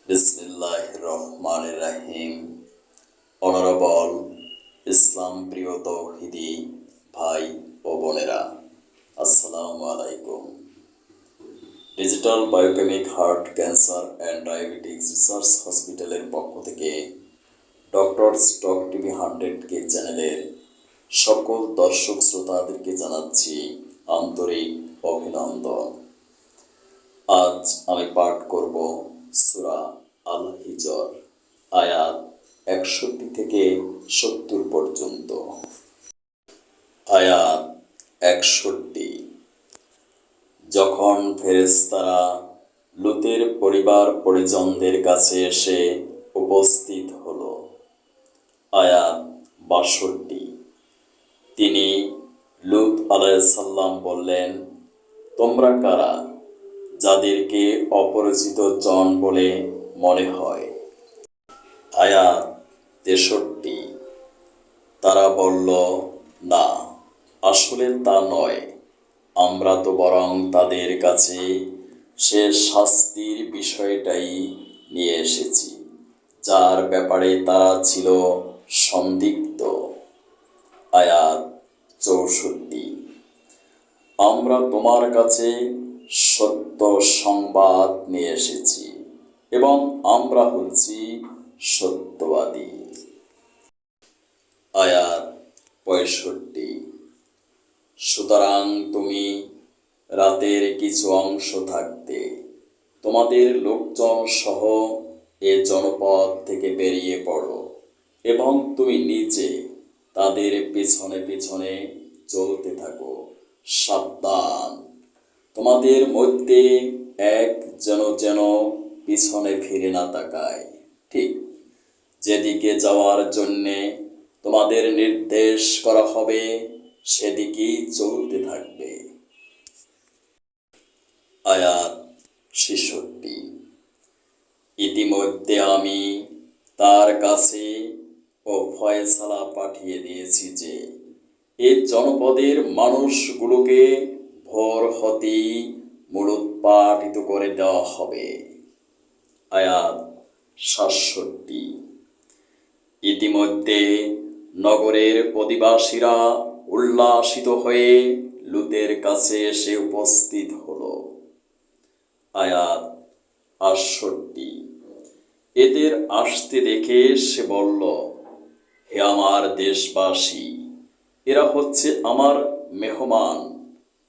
বিসমিল্লাহির রহমানির রহিম। অনারেবল ইসলাম প্রিয় তৌহিদি ভাই ও বোনেরা, আসসালামু আলাইকুম। Digital biochemic heart cancer and diabetics research হসপিটালের পক্ষ থেকে ডক্টরস টক টিভি 100K চ্যানেলের সকল দর্শক শ্রোতাদেরকে জানাচ্ছি আন্তরিক অভিনন্দন। আজ আমি পাঠ করব সূরা আল হিজর, আয়াত 61 থেকে 70 পর্যন্ত। আয়াত 61। যখন ফেরেশতারা লূতের পরিবার পরিজনদের কাছে এসে উপস্থিত হলো। আয়াত 62। তিনি লূত আলাইহিস সালাম বললেন, তোমরা কারা, যাদেরকে অপরিচিত জন বলে মনে হয়? আয়াত 63। তারা বলল, না, আসলে তা নয়, আমরা তো বরং তাদের কাছে সে শাস্তির বিষয়টাই নিয়ে এসেছি যার ব্যাপারে তারা ছিল সন্দিগ্ধ। আয়াত 64। আমরা তোমার কাছে সত্য সংবাদ নিয়ে এসেছি এবং আমরা হচ্ছি সত্যবাদী। আয়াত 65। সুতরাং তুমি রাতের কিছু অংশ থাকতে তোমাদের লোকজন সহ এ জনপদ থেকে বেরিয়ে পড়ো এবং তুমি নিজে তাদের পিছনে পিছনে চলতে থাকো। সাবধান, তোমাদের মধ্যে এক যেন পিছনে ফিরে না তাকায়, ঠিক যেদিকে যাওয়ার জন্যে তোমাদের নির্দেশ করা হবে সেদিকেই চলতে থাকবে। আয়াত 66। ইতিমধ্যে আমি তার কাছে ও ফয়সালা পাঠিয়ে দিয়েছি যে এ জনপদের মানুষগুলোকে ভোর হতেই মূলোৎপাটিত করে দেওয়া হবে। আয়াত 67। ইতিমধ্যে নগরের অধিবাসীরা উল্লাসিত হয়ে লূতের কাছে এসে উপস্থিত হলো। আয়াত 68। এদের আসতে দেখে সে বলল, হে আমার দেশবাসী, এরা হচ্ছে আমার মেহমান,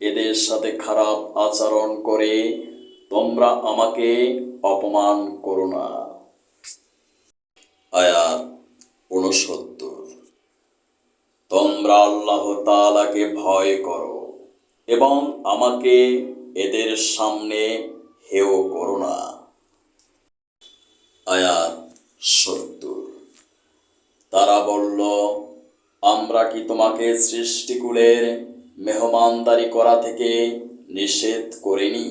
এদের সাথে খারাপ আচরণ করে তোমরা আমাকে অপমান করো না। আয়াত 69। তোমরা আল্লাহ তাআলাকে ভয় করো এবং আমাকে এদের সামনে হেয় করো না। আয়াত 70। তারা বলল, আমরা কি তোমাকে সৃষ্টিকুলের মেহমানদারি করা থেকে নিষেধ করিনি?